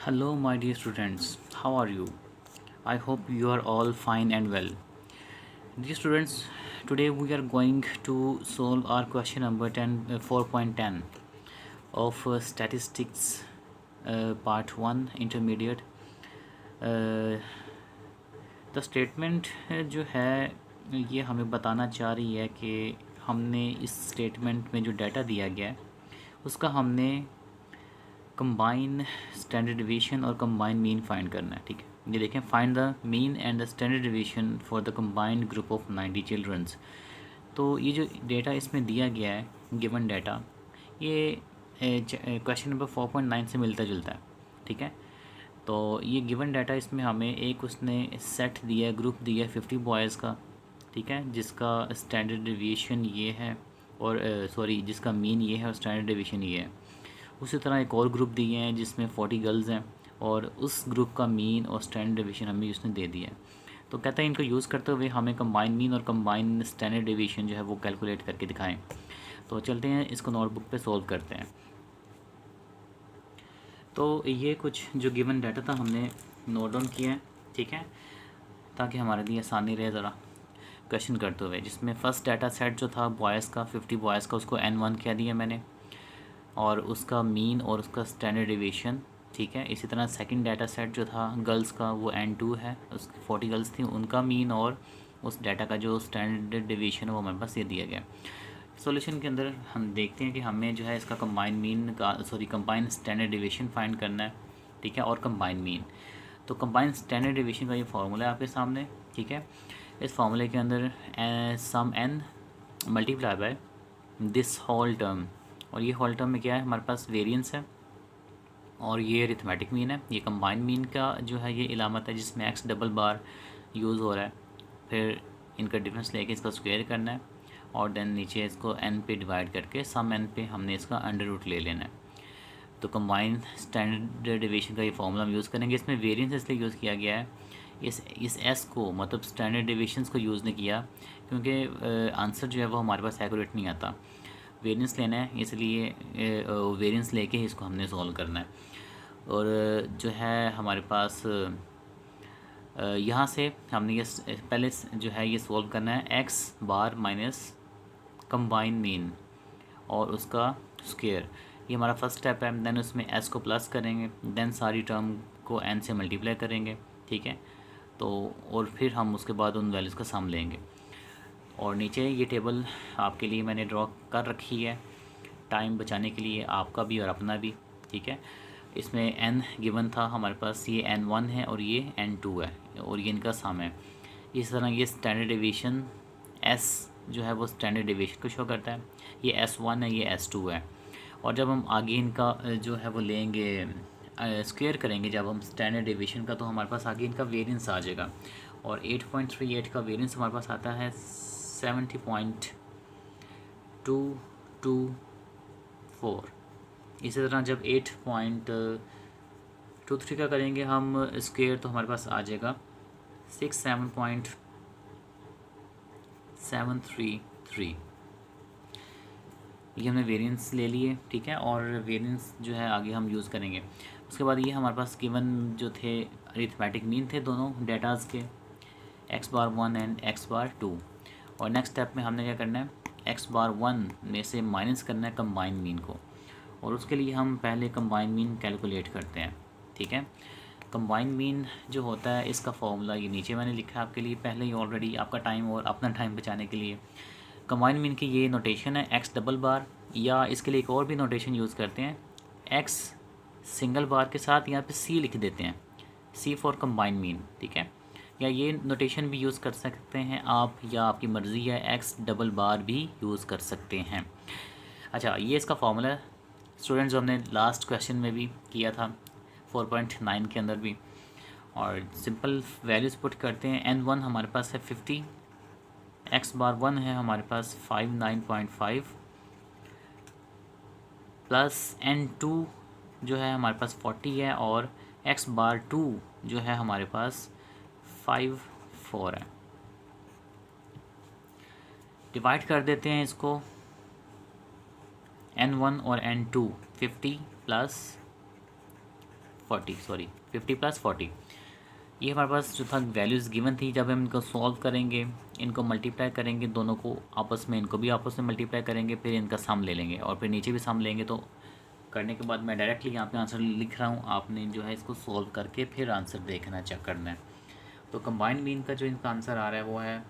Hello, my dear students. How are you? I hope you are all fine and well. Dear students, today we are going to solve our question number 4.10 of Statistics Part 1 Intermediate. The statement जो है ये हमें बताना चाह रही है कि हमने इस स्टेटमेंट में जो डाटा दिया गया है उसका हमने कंबाइन स्टैंडर्ड डिवीशन और कंबाइन मीन फाइंड करना है। ठीक है, ये देखें, find the mean and the standard deviation for the combined group of 90 childrens. तो ये जो डेटा इसमें दिया गया है, गिवन डाटा, ये क्वेश्चन नंबर 4.9 से मिलता जुलता है। ठीक है, तो ये गिवन डाटा इसमें हमें एक उसने सेट दिया है, ग्रुप दिया है 50 बॉयज़ का। ठीक है, जिसका स्टैंडर्ड डिवीशन ये है और जिसका मीन ये है और स्टैंडर्ड डिवीशन ये है। उसी तरह एक और ग्रुप दिए हैं जिसमें 40 गर्ल्स हैं और उस ग्रुप का मीन और स्टैंडर्ड डिवीशन हमें उसने दे दिया है। तो कहता है इनको यूज़ करते हुए हमें कंबाइन मीन और कंबाइन स्टैंडर्ड डिवीशन जो है वो कैलकुलेट करके दिखाएं। तो चलते हैं, इसको नोटबुक पे सॉल्व करते हैं। तो ये कुछ जो गिवन डाटा था हमने नोट डाउन किया है। ठीक है, ताकि हमारे लिए आसानी रहे ज़रा क्वेश्चन करते हुए। जिसमें फ़र्स्ट डाटा सेट जो था बॉयज़ का, 50 बॉयज़ का, उसको N1 कह दिया मैंने, और उसका मीन और उसका स्टैंडर्ड डिवीशन। ठीक है, इसी तरह सेकंड डाटा सेट जो था गर्ल्स का वो N2 है, उस 40 गर्ल्स थी, उनका मीन और उस डाटा का जो स्टैंडर्ड डिवीशन है वो हमारे पास ये दिया गया। सॉल्यूशन के अंदर हम देखते हैं कि हमें जो है इसका कंबाइन स्टैंडर्ड डिवीशन फाइंड करना है। ठीक है, और कंबाइन मीन। तो कंबाइन स्टैंडर्ड डिवीशन का ये फार्मूला है आपके सामने। ठीक है, इस फार्मूले के अंदर sum n multiply by this whole term, और ये होल टर्म में क्या है, हमारे पास वेरिएंस है और ये अरिथमेटिक मीन है। ये कंबाइन मीन का जो है ये इलामत है जिसमें x डबल बार यूज़ हो रहा है। फिर इनका डिफरेंस लेके इसका स्क्वायर करना है और देन नीचे इसको n पे डिवाइड करके सम n पे हमने इसका अंडर रूट ले लेना है। तो कंबाइन स्टैंडर्ड डिवीशन का ये फॉर्मूला हम यूज़ करेंगे। इसमें वेरिएंस इसलिए यूज़ किया गया है, इस s को मतलब स्टैंडर्ड डिविशंस को यूज़ नहीं किया क्योंकि आंसर जो है वो हमारे पास एक्यूरेट नहीं आता। वेरिएंस लेना है, इसलिए वेरिएंस लेके ही इसको हमने सॉल्व करना है। और जो है हमारे पास यहाँ से हमने ये पहले जो है ये सॉल्व करना है x बार माइनस कंबाइन मीन और उसका स्क्वायर। ये हमारा फर्स्ट स्टेप है। देन उसमें s को प्लस करेंगे, देन सारी टर्म को n से मल्टीप्लाई करेंगे। ठीक है, तो और फिर हम उसके बाद उन वैल्यूज़ का सम लेंगे। और नीचे ये टेबल आपके लिए मैंने ड्रॉ कर रखी है टाइम बचाने के लिए, आपका भी और अपना भी। ठीक है, इसमें n गिवन था हमारे पास, ये N1 है और ये N2 है और ये इनका सम है। इस तरह ये स्टैंडर्ड डिवीशन S जो है वो स्टैंडर्ड डिवीशन को शो करता है। ये S1 है, ये S2 है। और जब हम आगे इनका जो है वो लेंगे, स्क्वायर करेंगे जब हम स्टैंडर्ड डिवीशन का, तो हमारे पास आगे इनका वेरिएंस आ जाएगा। और 8.38 का वेरिएंस हमारे पास आता है 70.224। इसी तरह जब 8.23 का करेंगे हम स्क्वायर, तो हमारे पास आ जाएगा 67.733। ये हमने वेरिएंस ले लिए। ठीक है, और वेरिएंस जो है आगे हम यूज़ करेंगे। उसके बाद ये हमारे पास गिवन जो थे अरिथमेटिक मीन थे दोनों डेटाज़ के, x बार 1 एंड x बार 2। और नेक्स्ट स्टेप में हमने क्या करना है, x बार 1 में से माइनस करना है कंबाइन मीन को, और उसके लिए हम पहले कंबाइन मीन कैलकुलेट करते हैं। ठीक है, कंबाइन मीन जो होता है इसका फॉर्मूला ये नीचे मैंने लिखा है आपके लिए पहले ही ऑलरेडी, आपका टाइम और अपना टाइम बचाने के लिए। कंबाइन मीन की ये नोटेशन है x डबल बार, या इसके लिए एक और भी नोटेशन यूज़ करते हैं, x सिंगल बार के साथ यहाँ पे c लिख देते हैं, c फॉर कंबाइन मीन। ठीक है, या ये नोटेशन भी यूज़ कर सकते हैं आप, या आपकी मर्ज़ी है, x डबल बार भी यूज़ कर सकते हैं। अच्छा, ये इसका फॉर्मूला है स्टूडेंट्स, जो हमने लास्ट क्वेश्चन में भी किया था 4.9 के अंदर भी। और सिंपल वैल्यूज़ पुट करते हैं। N1 हमारे पास है 50, x बार 1 है हमारे पास 59.5, प्लस N2 जो है हमारे पास 40 है, और x बार 2 जो है हमारे पास 54 है। डिवाइड कर देते हैं इसको, N1 और N2, 50 प्लस 40, सॉरी 50 + 40, ये हमारे पास जो था वैल्यूज़ गिवन थी। जब हम इनको सॉल्व करेंगे, इनको मल्टीप्लाई करेंगे, दोनों को आपस में, इनको भी आपस में मल्टीप्लाई करेंगे, फिर इनका सम ले लेंगे और फिर नीचे भी सम लेंगे। तो करने के बाद मैं डायरेक्टली यहाँ पे आंसर लिख रहा हूँ, आपने जो है इसको सॉल्व करके फिर आंसर देखना, चेक करना है। तो कंबाइंड मीन का जो इनका आंसर आ रहा है वो है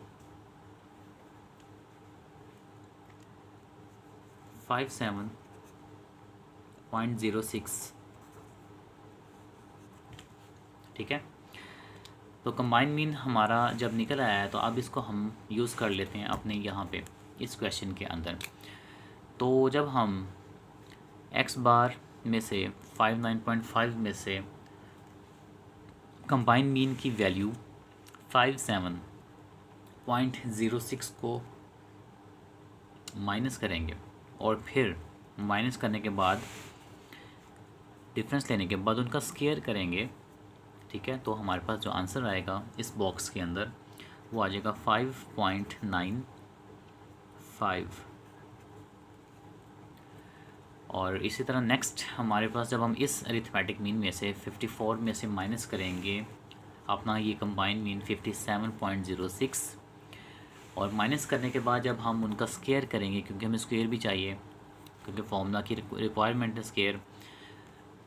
57.06। ठीक है, तो कंबाइन मीन हमारा जब निकल आया है, तो अब इसको हम यूज़ कर लेते हैं अपने यहाँ पे इस क्वेश्चन के अंदर। तो जब हम x बार में से 59.5 में से कंबाइन मीन की वैल्यू 57.06 को माइनस करेंगे और फिर माइनस करने के बाद डिफरेंस लेने के बाद उनका स्क्वायर करेंगे, ठीक है, तो हमारे पास जो आंसर आएगा इस बॉक्स के अंदर वो आ जाएगा 5.95। और इसी तरह नेक्स्ट हमारे पास जब हम इस अरिथमेटिक मीन में से 54 में से माइनस करेंगे अपना ये कंबाइन मीन 57.06, और माइनस करने के बाद जब हम उनका स्क्वायर करेंगे, क्योंकि हमें स्क्वायर भी चाहिए क्योंकि फॉर्मूला की रिक्वायरमेंट है स्क्वायर,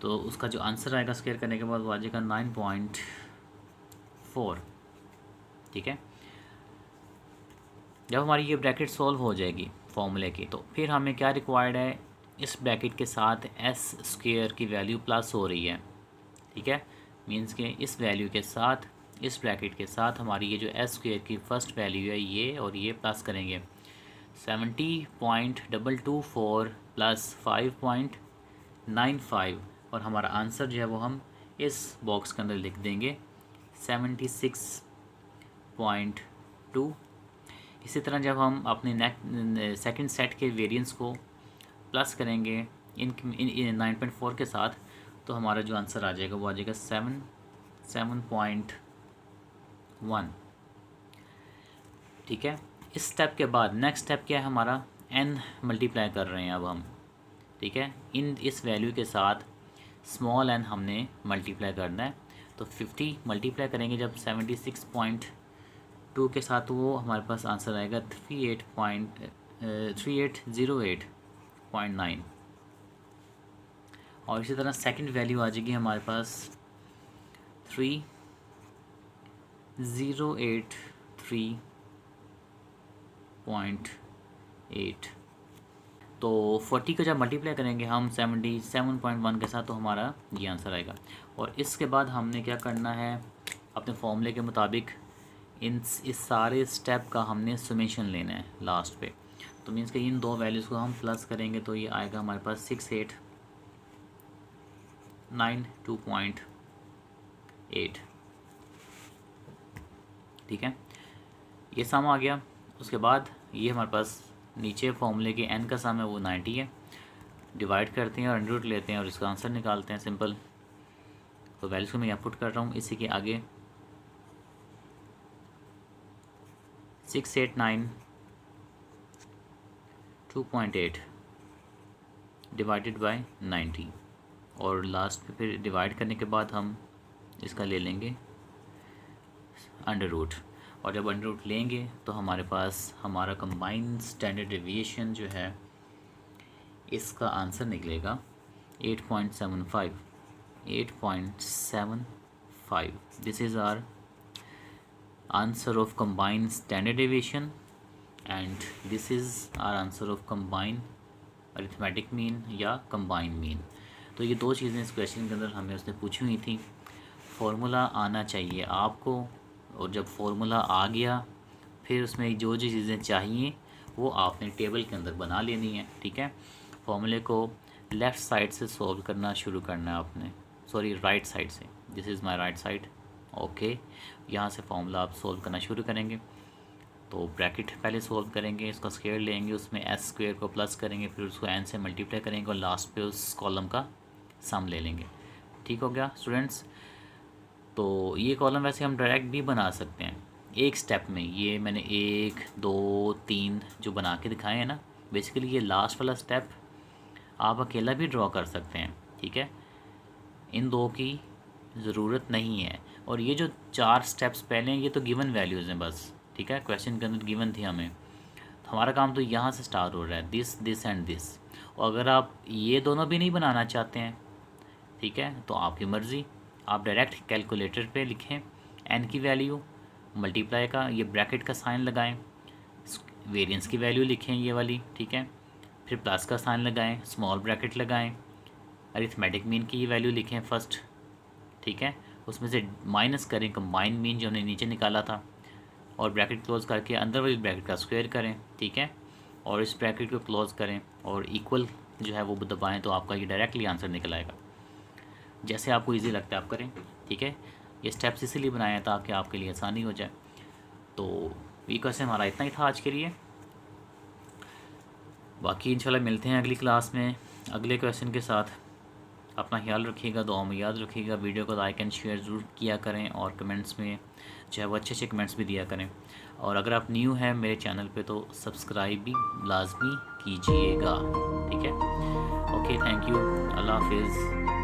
तो उसका जो आंसर आएगा स्क्वायर करने के बाद वो आ जाएगा 9.4। ठीक है, जब हमारी ये ब्रैकेट सॉल्व हो जाएगी फॉर्मूले की, तो फिर हमें क्या रिक्वायर्ड है, इस ब्रैकेट के साथ एस स्क्वायर की वैल्यू प्लस हो रही है। ठीक है, मींस के इस वैल्यू के साथ, इस ब्रैकेट के साथ हमारी ये जो एस स्क्वायर की फर्स्ट वैल्यू है ये और ये प्लस करेंगे 70.224 प्लस 5.95, और हमारा आंसर जो है वो हम इस बॉक्स के अंदर लिख देंगे 76.2। इसी तरह जब हम अपने सेकंड सेट के वेरिएंस को प्लस करेंगे इन 9.4 के साथ, तो हमारा जो आंसर आ जाएगा वो आ जाएगा 7.1। ठीक है, इस स्टेप के बाद नेक्स्ट स्टेप क्या है हमारा, n मल्टीप्लाई कर रहे हैं अब हम। ठीक है, इस वैल्यू के साथ स्मॉल n हमने मल्टीप्लाई करना है, तो 50 मल्टीप्लाई करेंगे जब 76.2 के साथ, तो वो हमारे पास आंसर आएगा 3808.9। और इसी तरह सेकंड वैल्यू आ जाएगी हमारे पास 3083.8। तो 40 का जब मल्टीप्लाई करेंगे हम 77.1 के साथ, तो हमारा ये आंसर आएगा। और इसके बाद हमने क्या करना है, अपने फॉर्मूले के मुताबिक इस सारे स्टेप का हमने समेशन लेना है लास्ट पे। तो मीन्स कि इन दो वैल्यूज़ को हम प्लस करेंगे तो ये आएगा हमारे पास 6892.8। ठीक है, ये सम आ गया। उसके बाद ये हमारे पास नीचे फॉर्मूले के n का सम है वो 90 है, डिवाइड करते हैं और अंडर रूट लेते हैं और इसका आंसर निकालते हैं, सिंपल। तो वैल्यूज़ को मैं यहाँ पुट कर रहा हूँ, इसी के आगे 689.2.8 डिवाइडेड बाय 90, और लास्ट पे फिर डिवाइड करने के बाद हम इसका ले लेंगे अंडर रूट, और जब अंडर रूट लेंगे तो हमारे पास हमारा कंबाइंड स्टैंडर्ड डेविएशन जो है इसका आंसर निकलेगा 8.75। This is our answer of combined standard deviation and this is our answer of combined arithmetic mean या कंबाइंड मीन। तो ये दो चीज़ें इस क्वेश्चन के अंदर हमें उसने पूछी हुई थी। फार्मूला आना चाहिए आपको, और जब फार्मूला आ गया फिर उसमें जो जो चीज़ें चाहिए वो आपने टेबल के अंदर बना लेनी है। ठीक है, फार्मूले को लेफ़्ट साइड से सॉल्व करना शुरू करना है आपने, सॉरी राइट साइड से। This is my right side. Okay, यहाँ से फार्मूला आप सॉल्व करना शुरू करेंगे। तो ब्रैकेट पहले सॉल्व करेंगे, इसका स्क्वायर लेंगे, उसमें एस स्क्वायर को प्लस करेंगे, फिर उसको एन से मल्टीप्लाई करेंगे और लास्ट पे उस कॉलम का सम ले लेंगे। ठीक हो गया स्टूडेंट्स। तो ये कॉलम वैसे हम डायरेक्ट भी बना सकते हैं एक स्टेप में। ये मैंने 1 2 3 जो बना के दिखाए हैं ना, बेसिकली ये लास्ट वाला स्टेप आप अकेला भी ड्रॉ कर सकते हैं। ठीक है, इन दो की ज़रूरत नहीं है। और ये जो 4 स्टेप्स पहले हैं ये तो गिवन वैल्यूज़ हैं बस, ठीक है। क्वेश्चन के अंदर गिवन थी हमें, तो हमारा काम तो यहाँ से स्टार्ट हो रहा है, दिस दिस एंड दिस। और अगर आप ये दोनों भी नहीं बनाना चाहते हैं, ठीक है, तो आपकी मर्ज़ी, आप डायरेक्ट कैलकुलेटर पे लिखें एन की वैल्यू, मल्टीप्लाई का ये ब्रैकेट का साइन लगाएं, वेरिएंस की वैल्यू लिखें ये वाली, ठीक है, फिर प्लस का साइन लगाएं, स्मॉल ब्रैकेट लगाएं, अरिथमेटिक मीन की ये वैल्यू लिखें फर्स्ट, ठीक है, उसमें से माइनस करें कंबाइन मीन जो हमने नीचे निकाला था, और ब्रैकेट क्लोज करके अंदर वाली ब्रैकेट का स्क्वायर करें, ठीक है, और इस ब्रैकेट को क्लोज करें और इक्वल जो है वो दबाएं, तो आपका ये डायरेक्टली आंसर निकल आएगा। जैसे आपको इजी लगता है आप करें, ठीक है। ये स्टेप्स इसीलिए बनाए हैं ताकि आपके लिए आसानी हो जाए। तो ये क्वेश्चन हमारा इतना ही था आज के लिए, बाकी इंशाल्लाह मिलते हैं अगली क्लास में अगले क्वेश्चन के साथ। अपना ख्याल रखिएगा, दुआ में याद रखिएगा, वीडियो को लाइक एंड शेयर ज़रूर किया करें, और कमेंट्स में जो है वो अच्छे अच्छे कमेंट्स भी दिया करें। और अगर आप न्यू हैं मेरे चैनल पे तो सब्सक्राइब भी लाजमी कीजिएगा, ठीक है। ओके, थैंक यू, अल्लाह हाफिज़।